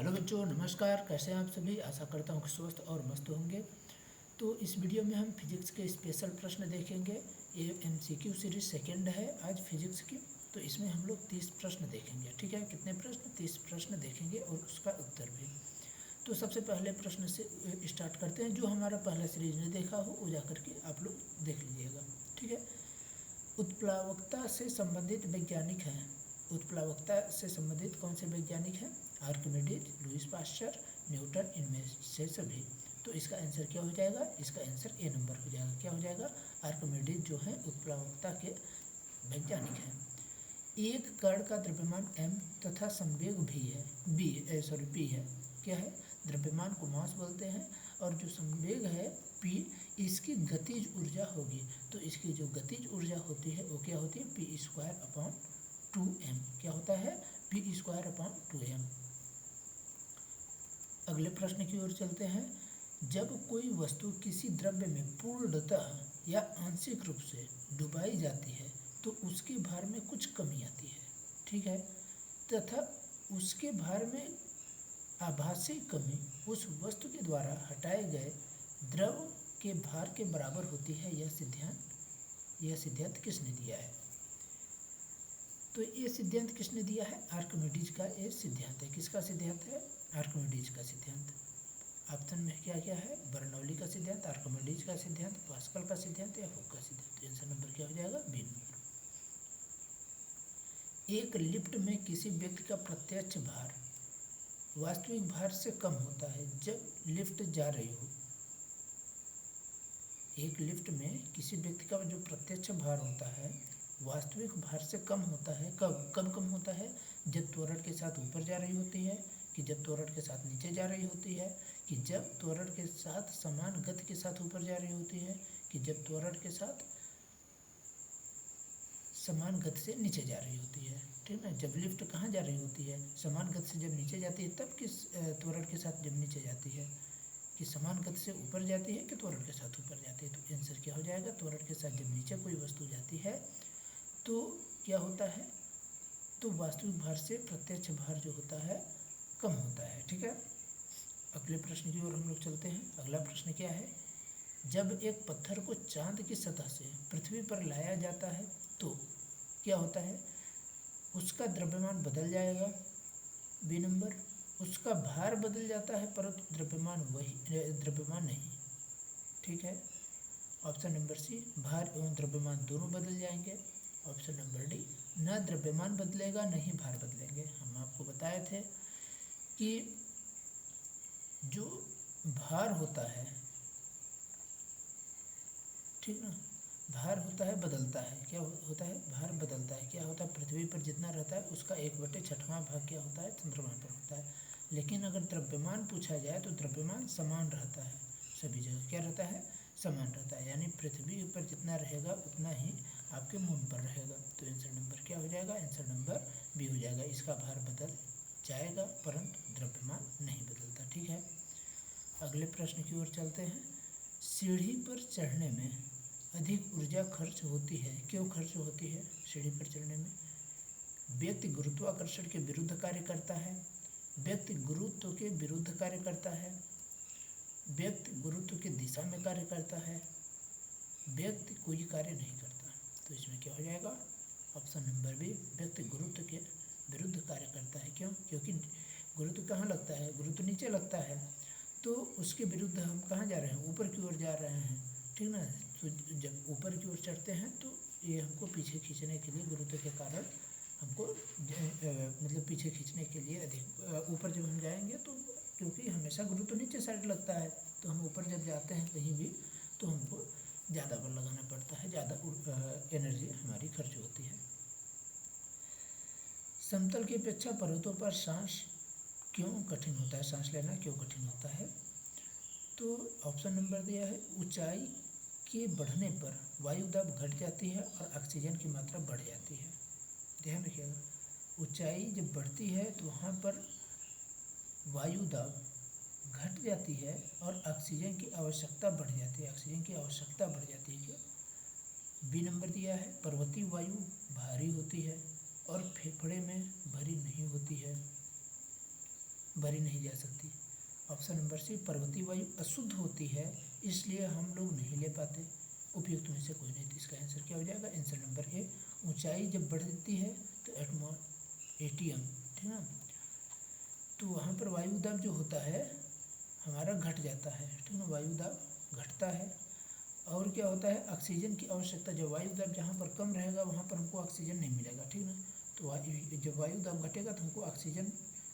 Hello बच्चों, नमस्कार। कैसे हैं आप सभी? आशा करता हूँ कि स्वस्थ और मस्त होंगे। तो इस वीडियो में हम फिजिक्स के स्पेशल प्रश्न देखेंगे। ये एमसीक्यू सीरीज सेकंड है आज फिजिक्स की। तो इसमें हम लोग 30 प्रश्न देखेंगे। ठीक है, कितने प्रश्न? 30 प्रश्न देखेंगे और उसका उत्तर भी। तो सबसे पहले प्रश्न से स्टार्ट करते हैं। जो हमारा पहला सीरीज ने देखा हो वो जाकर के आप लोग देख लीजिएगा। ठीक है। उत्प्लावकता से संबंधित वैज्ञानिक हैं। उत्प्लावकता से संबंधित कौन से वैज्ञानिक हैं? आर्किमिडीज, लुईस पास्चर, न्यूटन, इनमें से सभी। तो इसका आंसर क्या हो जाएगा? इसका आंसर ए नंबर हो जाएगा। क्या हो जाएगा? आर्किमिडीज जो है उत्प्लावकता के वैज्ञानिक हैं। एक कण का द्रव्यमान m तथा संवेग भी है p है। क्या है? द्रव्यमान को मास बोलते हैं और जो संवेग है p, इसकी गतिज ऊर्जा होगी। तो इसकी जो गतिज ऊर्जा होती है वो क्या होती है? p²/2m। क्या होता है? p²/2m। अगले प्रश्न की ओर चलते हैं। जब कोई वस्तु किसी द्रव्य में पूर्णतः या आंशिक रूप से डुबाई जाती है तो उसके भार में कुछ कमी आती है। ठीक है। तथा उसके भार में आभासी कमी उस वस्तु के द्वारा हटाए गए द्रव के भार के बराबर होती है। यह सिद्धांत किसने दिया है? तो ये सिद्धांत किसने दिया है? आर्किमिडीज का ये सिद्धांत है। किसका सिद्धांत है? आर्किमिडीज का सिद्धांत। ऑप्शन में क्या क्या है? बर्नौली का सिद्धांत, आर्किमिडीज का सिद्धांत, पास्कल का सिद्धांत या हुक का सिद्धांत। आंसर नंबर क्या हो जाएगा? B number. एक लिफ्ट में किसी व्यक्ति का प्रत्यक्ष भार वास्तविक भार से कम होता है जब लिफ्ट जा रही हो। एक लिफ्ट में किसी व्यक्ति का जो प्रत्यक्ष भार होता है वास्तविक भार से कम होता है। कब कम होता है? जब त्वरण के साथ ऊपर जा रही होती है, कि जब त्वरण के साथ नीचे जा रही होती है, कि जब त्वरण के साथ समान गति के साथ ऊपर जा रही होती है, कि जब त्वरण के साथ समान गति से नीचे जा रही होती है। ठीक है। जब लिफ्ट कहाँ जा रही होती है? समान गति से जब नीचे जाती है तब किस त्वरण के साथ जब नीचे जाती है? कि समान गति से ऊपर जाती है कि त्वरण के साथ ऊपर जाती है? तो आंसर क्या हो जाएगा? त्वरण के साथ जब नीचे कोई वस्तु जाती है तो क्या होता है? तो वास्तविक भार से प्रत्यक्ष भार जो होता है कम होता है। ठीक है। अगले प्रश्न की ओर हम लोग चलते हैं। अगला प्रश्न क्या है? जब एक पत्थर को चांद की सतह से पृथ्वी पर लाया जाता है तो क्या होता है? उसका द्रव्यमान बदल जाएगा। B number. उसका भार बदल जाता है परंतु द्रव्यमान नहीं। ठीक है। ऑप्शन नंबर सी, भार एवं द्रव्यमान दोनों बदल जाएंगे। ऑप्शन नंबर डी, न द्रव्यमान बदलेगा न ही भार बदलेंगे। हम आपको बताए थे कि जो भार होता है, ठीक ना, भार होता है बदलता है। क्या होता है? भार बदलता है। क्या होता है? पृथ्वी पर जितना रहता है उसका 1/6वां भाग क्या होता है? चंद्रमा पर होता है। लेकिन अगर द्रव्यमान पूछा जाए तो द्रव्यमान समान रहता है सभी जगह। क्या रहता है? समान रहता है। यानी पृथ्वी पर जितना रहेगा उतना ही आपके मून पर रहेगा। तो आंसर नंबर क्या हो जाएगा? आंसर नंबर बी हो जाएगा। इसका भार बदल जाएगा परंतु द्रव्यमान नहीं बदलता। ठीक है। अगले प्रश्न की ओर चलते हैं। सीढ़ी पर चढ़ने में अधिक ऊर्जा खर्च होती है। क्यों खर्च होती है सीढ़ी पर चढ़ने में? व्यक्ति गुरुत्वाकर्षण के विरुद्ध कार्य करता है, व्यक्ति गुरुत्व के विरुद्ध कार्य करता है, व्यक्ति गुरुत्व की दिशा में कार्य करता है, व्यक्ति कोई कार्य नहीं करता। तो इसमें क्या हो जाएगा? ऑप्शन नंबर बी, व्यक्ति गुरुत्व के विरुद्ध कार्य करता है। क्यों? क्योंकि गुरुत्व कहाँ लगता है? गुरुत्व नीचे लगता है। तो उसके विरुद्ध हम कहाँ जा रहे हैं? ऊपर की ओर जा रहे हैं। ठीक ना। तो जब ऊपर की ओर चढ़ते हैं तो ये हमको पीछे खींचने के लिए, गुरुत्व के कारण हमको मतलब पीछे खींचने के लिए अधिक ऊपर जब हम जाएंगे तो, क्योंकि हमेशा गुरुत्व नीचे साइड लगता है, तो हम ऊपर जब जाते हैं कहीं भी तो हमको ज़्यादा बल लगाना पड़ता है, ज़्यादा एनर्जी हमारी खर्च होती है। समतल की अपेक्षा पर्वतों पर सांस क्यों कठिन होता है? सांस लेना क्यों कठिन होता है? तो ऑप्शन नंबर दिया है, ऊंचाई के बढ़ने पर वायु दाब घट जाती है और ऑक्सीजन की मात्रा बढ़ जाती है। ध्यान रखिएगा, ऊंचाई जब बढ़ती है तो वहाँ पर वायु दाब घट जाती है और ऑक्सीजन की आवश्यकता बढ़ जाती है। ऑक्सीजन की आवश्यकता बढ़ जाती है। क्या? बी नंबर दिया है, पर्वतीय वायु भारी होती है और फेफड़े में भरी नहीं होती है। भरी नहीं जा सकती। ऑप्शन नंबर सी, पर्वतीय वायु अशुद्ध होती है इसलिए हम लोग नहीं ले पाते। उपयुक्त में से कोई नहीं, तो इसका आंसर क्या हो जाएगा? Answer number A. ऊंचाई जब बढ़ती है तो एटीएम, ठीक है ना, तो वहाँ पर वायु दाब जो होता है हमारा घट जाता है, ठीक है, वायु दाब घटता है। और क्या होता है, ऑक्सीजन की आवश्यकता, जब वायु दाब जहाँ पर कम रहेगा वहाँ पर हमको ऑक्सीजन नहीं मिलेगा, ठीक है ना, तो जब वायु दाब घटेगा तो हमको ऑक्सीजन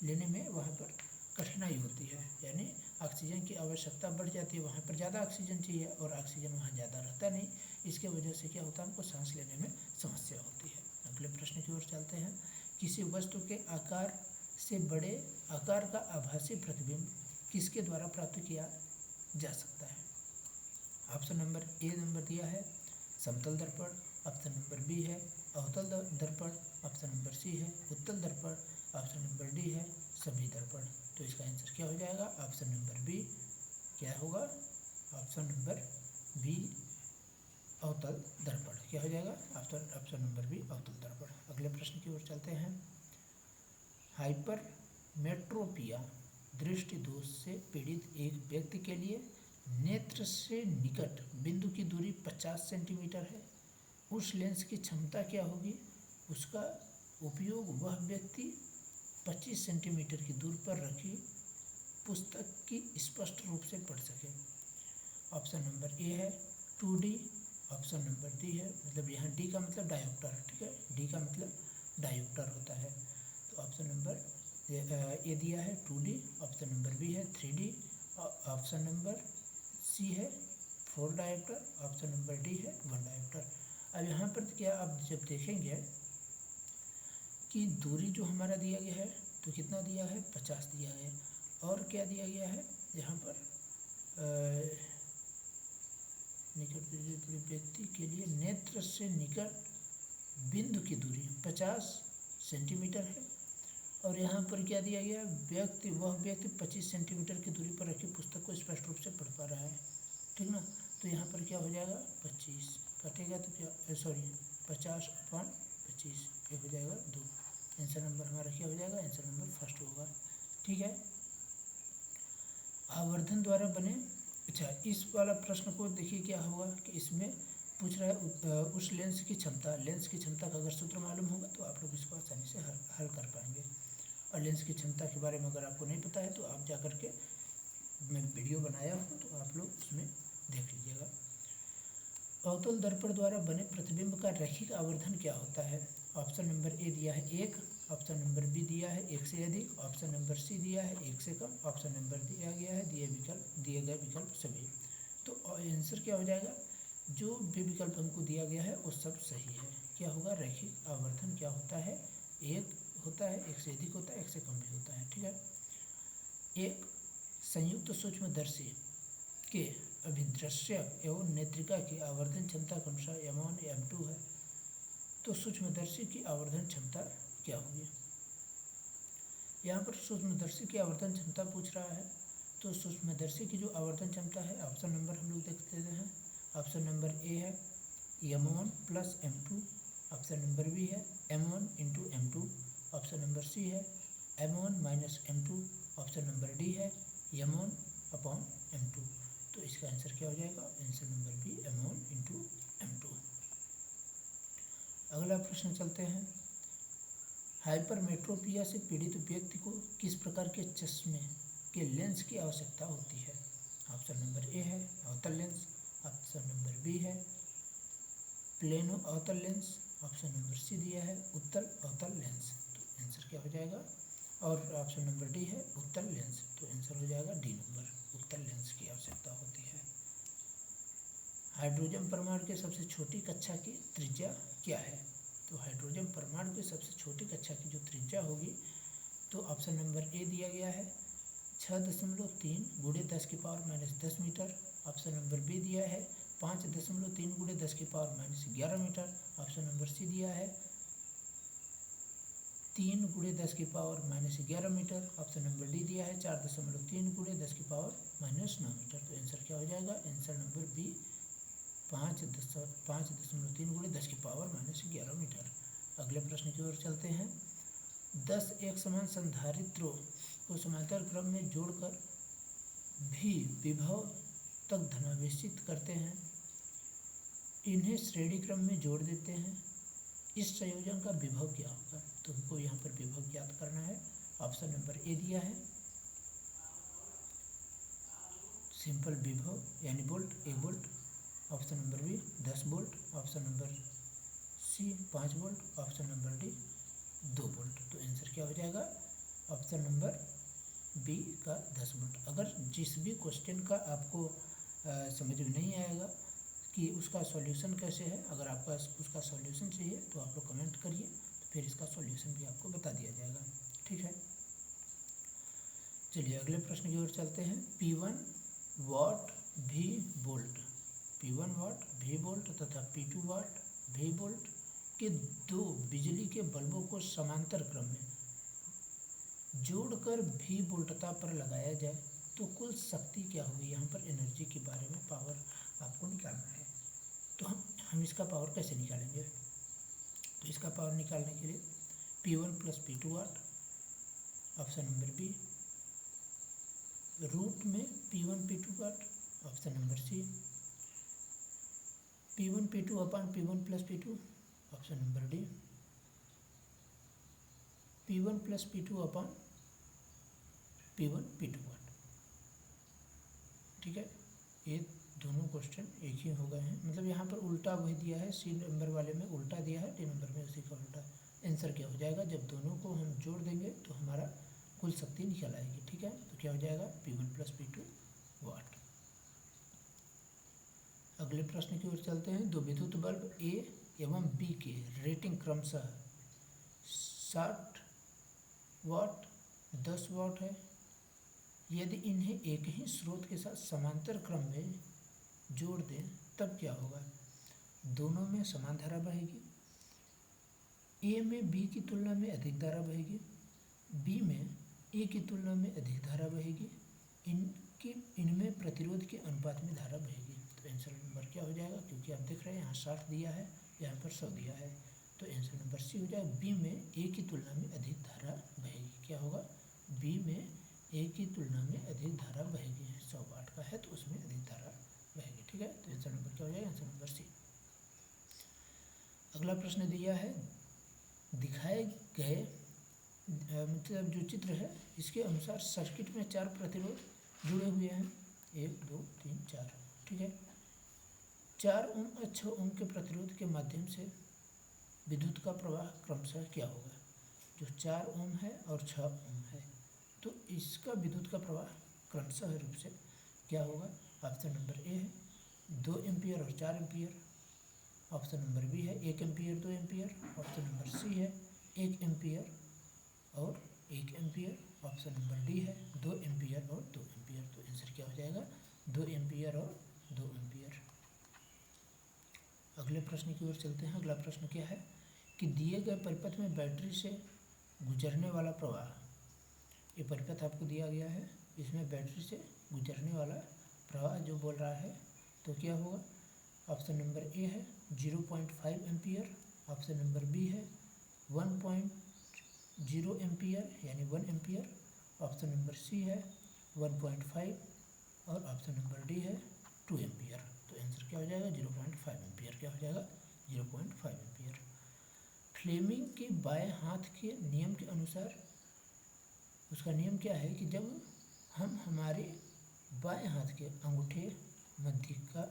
लेने में वहाँ पर कठिनाई होती है, यानी ऑक्सीजन की आवश्यकता बढ़ जाती है, वहाँ पर ज़्यादा ऑक्सीजन चाहिए और ऑक्सीजन वहाँ ज़्यादा रहता नहीं, इसके वजह से क्या होता है, हमको सांस लेने में समस्या होती है। अगले प्रश्न की ओर चलते हैं। किसी वस्तु के आकार से बड़े आकार का आभासी प्रतिबिंब किसके द्वारा प्राप्त किया जा सकता है? ऑप्शन नंबर ए नंबर दिया है समतल दर्पण, ऑप्शन नंबर बी है अवतल दर्पण, ऑप्शन नंबर सी है उत्तल दर्पण, ऑप्शन नंबर डी है सभी दर्पण। तो इसका आंसर क्या हो जाएगा? ऑप्शन नंबर बी क्या होगा? ऑप्शन नंबर बी अवतल दर्पण क्या हो जाएगा? ऑप्शन नंबर बी अवतल दर्पण। अगले प्रश्न की ओर चलते हैं। हाइपरमेट्रोपिया दृष्टि दोष से पीड़ित एक व्यक्ति के लिए नेत्र से निकट बिंदु की दूरी 50 सेंटीमीटर है। उस लेंस की क्षमता क्या होगी? उसका उपयोग वह व्यक्ति 25 सेंटीमीटर की दूर पर रखी पुस्तक की स्पष्ट रूप से पढ़ सके। ऑप्शन नंबर ए है 2D, ऑप्शन नंबर डी है, मतलब यहाँ डी का मतलब डायोप्टर, ठीक है, डी का मतलब डायोप्टर होता है, तो ऑप्शन नंबर ए दिया है 2D, ऑप्शन नंबर बी है 3D, ऑप्शन नंबर सी है 4 डायोप्टर, ऑप्शन नंबर डी है 1 डायोप्टर। अब यहाँ पर क्या आप जब देखेंगे कि दूरी जो हमारा दिया गया है तो कितना दिया है? 50 दिया है, और क्या दिया गया है यहाँ पर निकट व्यक्ति के लिए नेत्र से निकट बिंदु की दूरी 50 सेंटीमीटर है, और यहाँ पर क्या दिया गया? वह व्यक्ति 25 सेंटीमीटर की दूरी पर रखी पुस्तक को स्पष्ट रूप से पढ़ पा रहा है, ठीक ना, तो यहाँ पर क्या हो जाएगा? 25 कटेगा तो क्या 50/25 ये हो जाएगा 2। आंसर नंबर हमारा क्या हो जाएगा? आंसर नंबर फर्स्ट होगा, ठीक है। आवर्धन द्वारा बने, अच्छा इस वाला प्रश्न को देखिए क्या होगा कि इसमें पूछ रहा है उस लेंस की क्षमता का अगर सूत्र मालूम होगा तो आप लोग इसको आसानी से हल कर पाएंगे। और लेंस की क्षमता के बारे में अगर आपको नहीं पता है तो आप जा कर के मैं वीडियो बनाया हूँ तो आप लोग उसमें देख लीजिएगा। अवतल दर्पण द्वारा बने प्रतिबिंब का रैखिक आवर्धन क्या होता है? ऑप्शन नंबर ए दिया है 1, ऑप्शन नंबर बी दिया है 1 से अधिक, ऑप्शन नंबर सी दिया है 1 से कम, ऑप्शन नंबर दिया गया है दिए गए विकल्प सभी। तो आंसर क्या हो जाएगा? जो भी विकल्प हमको दिया गया है वो सब सही है। क्या होगा? रैखिक आवर्धन क्या होता है? 1 होता है, 1 से अधिक होता है, 1 से कम भी होता है, ठीक है। एक संयुक्त सूक्ष्मदर्शी के अभिदृश्य एवं नेत्रिका की आवर्धन क्षमता के अनुसार M1 M2 है, तो सूक्ष्मदर्शी की आवर्धन क्षमता क्या होगी? यहाँ पर सूक्ष्मदर्शी की आवर्धन क्षमता पूछ रहा है, तो सूक्ष्मदर्शी की जो आवर्धन क्षमता है ऑप्शन नंबर हम लोग देख लेते हैं। ऑप्शन नंबर ए है M1 + M2, option number B है M1 × M2, option number C है M1 - M2, option number D है M1/M2। तो इसका आंसर क्या हो जाएगा? Answer number B M1 × M2। अगला प्रश्न चलते हैं। हाइपरमेट्रोपिया से पीड़ित व्यक्ति को किस प्रकार के चश्मे के लेंस की आवश्यकता होती है? ऑप्शन नंबर ए है अवतल लेंस, ऑप्शन नंबर बी है प्लेनो अवतल लेंस, ऑप्शन नंबर सी दिया है उत्तल अवतल लेंस। तो आंसर क्या हो जाएगा? और ऑप्शन नंबर डी है उत्तल लेंस, तो आंसर हो जाएगा डी नंबर, उत्तल लेंस की आवश्यकता होती है। हाइड्रोजन परमाणु के सबसे छोटी कक्षा की त्रिज्या क्या है? तो हाइड्रोजन परमाणु की सबसे छोटी कक्षा की जो त्रिज्या होगी तो ऑप्शन नंबर ए दिया गया है 6.3 × 10⁻⁻10 मीटर, ऑप्शन नंबर बी दिया है 5.3 × 10⁻11 मीटर, ऑप्शन नंबर सी दिया है 3 × 10⁻11 मीटर, ऑप्शन नंबर डी दिया है 4.3 × 10⁻9 मीटर। तो आंसर क्या हो जाएगा? Answer number B 5.3 × 10⁻11 metre. अगले प्रश्न की ओर चलते हैं। 10 एक समान संधारित्रों को समांतर क्रम में जोड़कर भी विभव तक धनावेशित करते हैं, इन्हें श्रेणी क्रम में जोड़ देते हैं, इस संयोजन का विभव क्या होगा? तो हमको यहाँ पर विभव ज्ञात करना है। ऑप्शन नंबर ए दिया है, सिंपल विभव यानी volt, 1 volt. Option number B 10 volt. Option number C 5 volt. Option number D 2 volt. तो आंसर क्या हो जाएगा? ऑप्शन नंबर बी का 10 वोल्ट। अगर जिस भी क्वेश्चन का आपको समझ में नहीं आएगा कि उसका सॉल्यूशन कैसे है, अगर आपका उसका सॉल्यूशन चाहिए तो आप लोग कमेंट करिए, तो फिर इसका सॉल्यूशन भी आपको बता दिया जाएगा। ठीक है, चलिए अगले प्रश्न की ओर चलते हैं। P1 वाट भी वोल्ट, P1 वाट भी वोल्ट तथा P2 वाट भी वोल्ट के दो बिजली के बल्बों को समांतर क्रम में जोड़कर भी वोल्टता पर लगाया जाए तो कुल शक्ति क्या होगी? यहाँ पर एनर्जी के बारे में, पावर आपको निकालना है। तो हम इसका पावर कैसे निकालेंगे? तो इसका पावर निकालने के लिए P1 plus P2 watt, option number B, root में P1 P2 watt, option number C, P1 P2 upon P1 plus P2, option number D, P1 plus P2 upon P1 P2 watt. ठीक है, ये दोनों question एक ही हो गए हैं, मतलब यहाँ पर उल्टा वही दिया है, सी नंबर वाले में उल्टा दिया है, डी नंबर में उसी का उल्टा। आंसर क्या हो जाएगा? जब दोनों को हम जोड़ देंगे तो हमारा कुल शक्ति निकल आएगी। ठीक है, तो क्या हो जाएगा? P1 प्लस P2 वाट। अगले प्रश्न की ओर चलते हैं। दो विद्युत बल्ब ए एवं बी के रेटिंग क्रमशः 60 वाट 10 वाट है। यदि इन्हें एक ही स्रोत के साथ समांतर क्रम में जोड़ दें तब क्या होगा? दोनों में समान धारा बहेगी। ए में बी की तुलना में अधिक धारा बहेगी, बी में ए की तुलना में अधिक धारा बहेगी, इनमें प्रतिरोध के अनुपात में धारा बहेगी। तो आंसर नंबर क्या हो जाएगा? क्योंकि आप देख रहे हैं यहाँ 60 दिया है, यहाँ पर 100 दिया है, तो आंसर नंबर सी हो जाएगा। बी में ए की तुलना में अधिक धारा बहेगी। क्या होगा? बी में ए की तुलना में अधिक धारा बहेगी। 100 वाट का है तो उसमें अधिक धारा बहेगी। ठीक है, तो आंसर नंबर क्या हो जाएगा? Answer number C. अगला प्रश्न दिया है, दिखाए गए मतलब जो चित्र है इसके अनुसार सर्किट में 4 प्रतिरोध जुड़े हुए हैं, 1 2 3 4। ठीक है, 4 ओम और 6 ओम के प्रतिरोध के माध्यम से विद्युत का प्रवाह क्रमशः क्या होगा? जो 4 ओम है और 6 ओम है, तो इसका विद्युत का प्रवाह क्रमशः रूप से क्या होगा? ऑप्शन नंबर ए है 2 एम्पियर और 4 एम्पियर। ऑप्शन नंबर बी है 1 ampere 2 ampere. Option number C है 1 एम्पियर और 1 एम्पियर। ऑप्शन नंबर डी है 2 एम्पियर और 2 एम्पियर। तो आंसर क्या हो जाएगा? 2 एम्पियर और 2 एम्पियर। अगले प्रश्न की ओर चलते हैं। अगला प्रश्न क्या है कि दिए गए परिपथ में बैटरी से गुजरने वाला प्रवाह, ये परिपथ आपको दिया गया है, इसमें बैटरी से गुजरने वाला प्रवाह जो बोल रहा है तो क्या होगा? ऑप्शन नंबर ए है 0.5 एम्पियर। ऑप्शन नंबर बी है 1.0 एम्पियर यानी 1 एम्पियर। ऑप्शन नंबर सी है 1.5 और ऑप्शन नंबर डी है 2 एम्पियर। तो आंसर क्या हो जाएगा? 0.5 एम्पियर। क्या हो जाएगा? 0.5 एम्पियर। फ्लेमिंग के बाएं हाथ के नियम के अनुसार, उसका नियम क्या है कि जब हम हमारे बाएं हाथ के अंगूठे, मध्यिका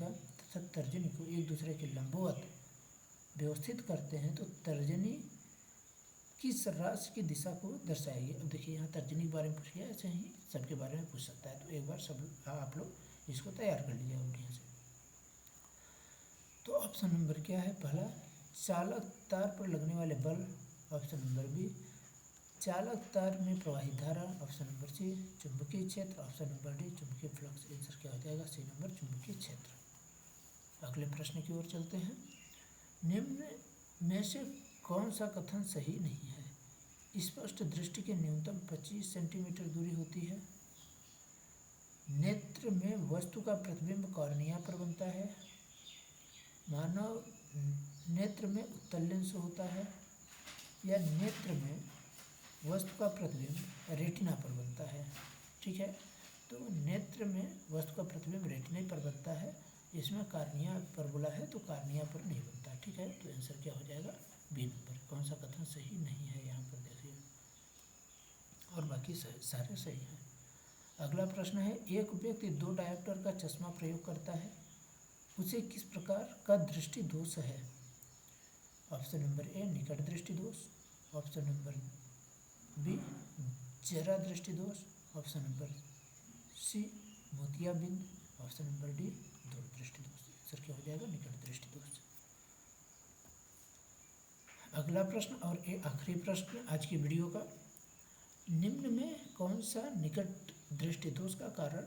तथा तर्जनी को एक दूसरे के लंबवत व्यवस्थित करते हैं तो तर्जनी किस राशि की दिशा को दर्शाएगी? अब देखिए यहाँ तर्जनी के बारे में पूछ लिया, ऐसे ही सबके बारे में पूछ सकता है, तो एक बार सब आप लोग इसको तैयार कर लीजिएगा बढ़िया से। तो ऑप्शन नंबर क्या है? पहला, चालक तार पर लगने वाले बल। ऑप्शन नंबर बी, चालक तार में प्रवाहित धारा। ऑप्शन नंबर सी, चुंबकीय क्षेत्र। ऑप्शन नंबर डी, चुंबकीय फ्लक्स। आंसर क्या हो जाएगा? सी नंबर, चुंबकीय क्षेत्र। अगले प्रश्न की ओर चलते हैं। निम्न में से कौन सा कथन सही नहीं है? स्पष्ट दृष्टि के न्यूनतम 25 सेंटीमीटर दूरी होती है। नेत्र में वस्तु का प्रतिबिंब कॉर्निया पर बनता है। मानव नेत्र में उत्तल लेंस होता है। या नेत्र में वस्तु का प्रतिबिंब रेटिना पर बनता है। ठीक है, तो नेत्र में वस्तु का प्रतिबिंब रेटिना पर बनता है। इसमें कार्निया परबोला है तो कार्निया पर नहीं बनता। ठीक है, तो आंसर क्या हो जाएगा? B number. कौन सा कथन सही नहीं है यहाँ पर देखिए, और बाकी सारे सही हैं। अगला प्रश्न है, एक व्यक्ति 2 डायोप्टर का चश्मा प्रयोग करता है, उसे किस प्रकार का दृष्टि दोष है? ऑप्शन नंबर ए निकट दृष्टि दोष, ऑप्शन नंबर बी जरा दृष्टि दोष, ऑप्शन नंबर सी मोतियाबिंद, ऑप्शन नंबर डी दूर दृष्टि दोष। आंसर क्या हो जाएगा? निकट दृष्टि दोष। अगला प्रश्न और एक आखिरी प्रश्न आज की वीडियो का, निम्न में कौन सा निकट दृष्टि दोष का कारण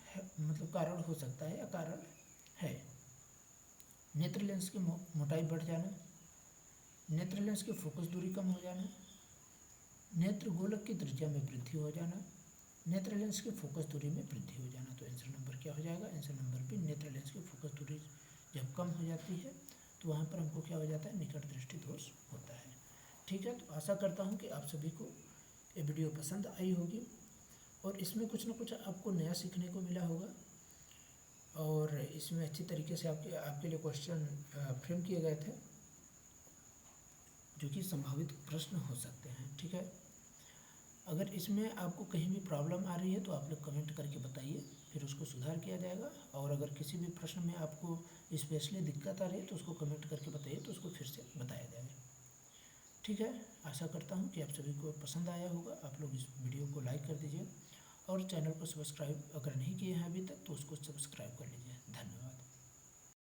है, मतलब कारण हो सकता है या कारण है? नेत्र लेंस की मोटाई बढ़ जाना, नेत्र लेंस की फोकस दूरी कम हो जाना, नेत्र गोलक की त्रिज्या में वृद्धि हो जाना, नेत्र लेंस की फोकस दूरी में वृद्धि हो जाना। तो आंसर नंबर क्या हो जाएगा? आंसर नंबर बी, नेत्र लेंस की फोकस दूरी जब कम हो जाती है तो वहाँ पर हमको क्या हो जाता है? निकट दृष्टि दोष होता है। ठीक है, तो आशा करता हूँ कि आप सभी को ये वीडियो पसंद आई होगी और इसमें कुछ ना कुछ आपको नया सीखने को मिला होगा, और इसमें अच्छी तरीके से आपके लिए क्वेश्चन फ्रेम किए गए थे जो कि संभावित प्रश्न हो सकते हैं। ठीक है, अगर इसमें आपको कहीं भी प्रॉब्लम आ रही है तो आप लोग कमेंट करके बताइए, फिर उसको सुधार किया जाएगा। और अगर किसी भी प्रश्न में आपको स्पेशली दिक्कत आ रही है तो उसको कमेंट करके बताइए, तो उसको फिर से बताया जाएगा। ठीक है, आशा करता हूँ कि आप सभी को पसंद आया होगा। आप लोग इस वीडियो को लाइक कर दीजिए और चैनल को सब्सक्राइब अगर नहीं किए हैं अभी तक तो उसको सब्सक्राइब कर लीजिए।